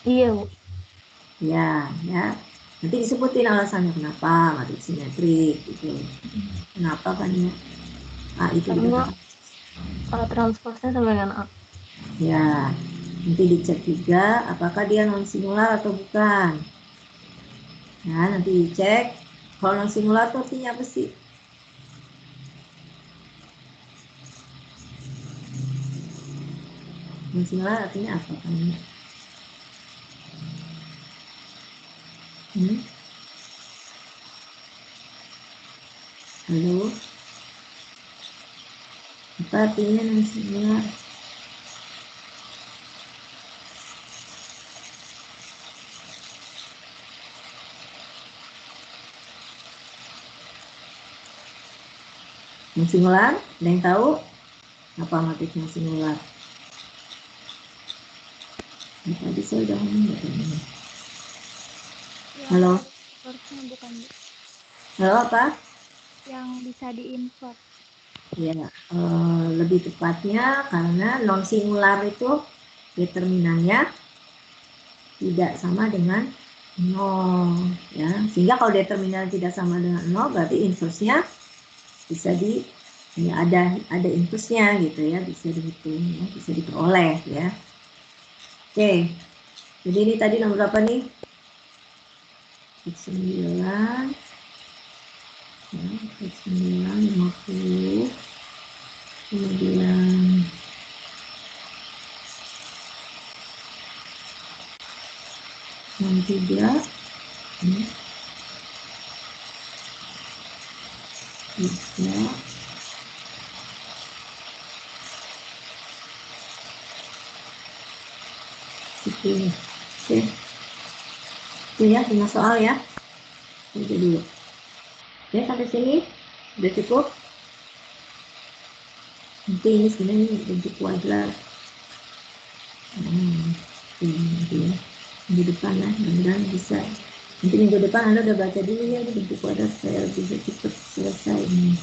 Iya, Bu. Ya. Nanti disebutin alasannya kenapa matriks simetrik gitu. Kenapa kan ya? Itu dikatakan. Transposnya sama dengan A. Ya, nanti dicek juga apakah dia non singular atau bukan. Nah, nanti dicek. Kalau non singular itu artinya apa sih? Non singular artinya apa kan? Halo? Apa artinya non singular? Non singular? Ada yang tahu? Apa matriks non singular? Tadi saya udah ngomong katanya. Halo? Bukan. Halo apa? Yang bisa diinsert. Ya, lebih tepatnya karena non singular itu determinannya tidak sama dengan 0 ya. Sehingga kalau determinan tidak sama dengan 0 berarti inverse-nya bisa ada inverse-nya gitu ya, bisa dihitung ya, bisa diperoleh ya. Oke. Jadi ini tadi nomor berapa nih? 9 50, kemudian 63, 3, 10. Oke. Itu ya 5 soal ya. Itu dulu. Oke, sampai sini udah cukup. Nanti ini sebenarnya bentuk kuadrat. Nanti ya. Minggu depan lah, mudah-mudahan bisa. Nanti minggu depan Anda udah baca dulu ya bentuk kuadrat supaya bisa cepat selesai ini.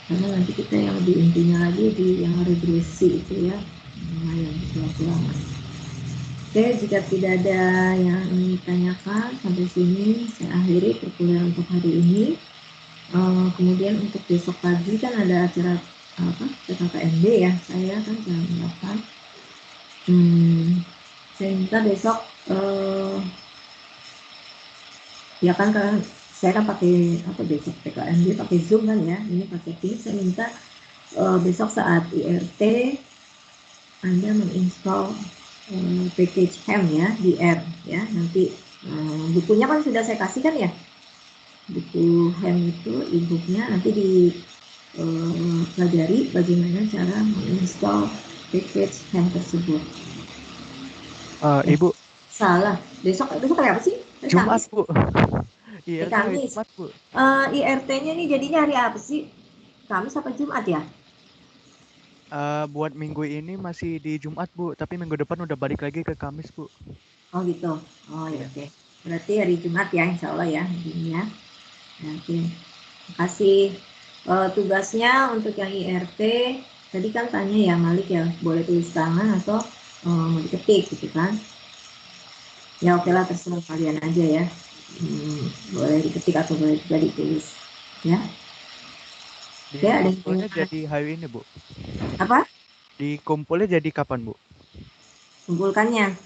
Karena nanti kita yang lebih intinya lagi di yang regresi itu ya, lumayan pelan-pelan. Oke, jika tidak ada yang ingin ditanyakan sampai sini saya akhiri perkuliahan untuk hari ini. Kemudian untuk besok pagi kan ada acara PKKMB ya, saya kan jam 8. Saya minta besok ya kan saya kan pakai besok PKKMB pakai Zoom kan ya, ini pakai Teams. Saya minta besok saat IRT Anda menginstall package HAM ya di R ya. Nanti bukunya kan sudah saya kasihkan ya. Buku HAM itu e-booknya nanti dipelajari bagaimana cara menginstall package HAM tersebut. Ibu, Salah. Besok hari apa sih? Hari Jumat, Kamis. Bu. IRT hari Kamis. Jumat, Bu. IRT-nya nih jadinya hari apa sih? Kamis apa Jumat ya? Buat minggu ini masih di Jumat, Bu, tapi minggu depan udah balik lagi ke Kamis, Bu. Oh gitu. Oh ya Iya. oke. Berarti hari Jumat ya, insya Allah ya. Ini ya. Oke. Kasih tugasnya untuk yang IRT. Tadi kan tanya ya Malik ya, boleh tulis tangan atau mau diketik gitu kan? Ya oke lah, terserah kalian aja ya. Boleh diketik atau boleh juga ditulis. Ya. Ya, ada yang Dikumpulnya tanya. jadi hari ini, Bu. Apa? Dikumpulnya jadi kapan, Bu? Kumpulkannya.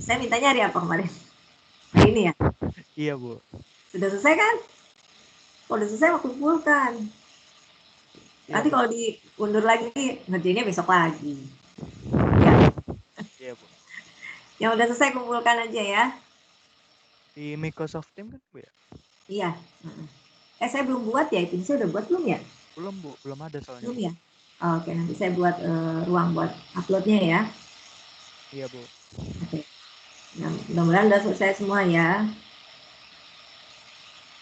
Saya mintanya hari apa kemarin? Hari ini ya? Iya, Bu. Sudah selesai kan? Kalau udah selesai, aku kumpulkan. Iya, Nanti Bu. kalau diundur lagi, ngerjainnya besok lagi. Iya, Bu. Yang udah selesai kumpulkan aja ya. Di Microsoft Teams kan, Bu ya? Iya. Saya belum buat ya itu. Saya udah buat belum ya? Belum, Bu. Belum ada soalnya. Belum ya? Oke, nanti saya buat ruang buat uploadnya ya. Iya, Bu. Oke. Nah, mudah-mudahan udah selesai semua ya.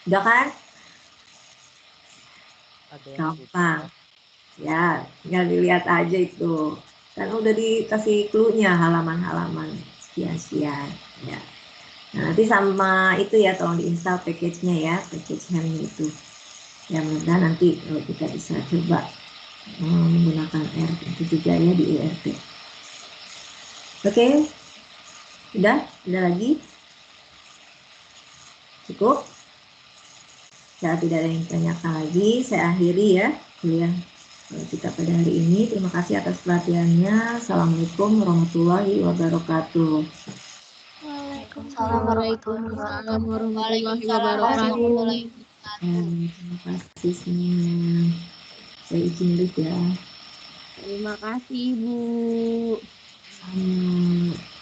Udah kan? Ada yang Gampang. Ya, tinggal dilihat aja itu. Kan udah dikasih clue-nya halaman-halaman sekian-sekian ya. Nah, nanti sama itu ya, tolong diinstal package-nya ya, package HAM itu. Ya, mudah nanti kita bisa coba menggunakan R itu juga ya di IRT. Oke, udah lagi? Cukup? Ya, tidak ada yang ditanyakan lagi. Saya akhiri ya kuliah kita pada hari ini. Terima kasih atas perhatiannya. Assalamualaikum warahmatullahi wabarakatuh. Waalaikumsalam warahmatullahi wabarakatuh. Terima kasih semuanya. Saya izin dulu ya. Terima kasih, Ibu. Sama.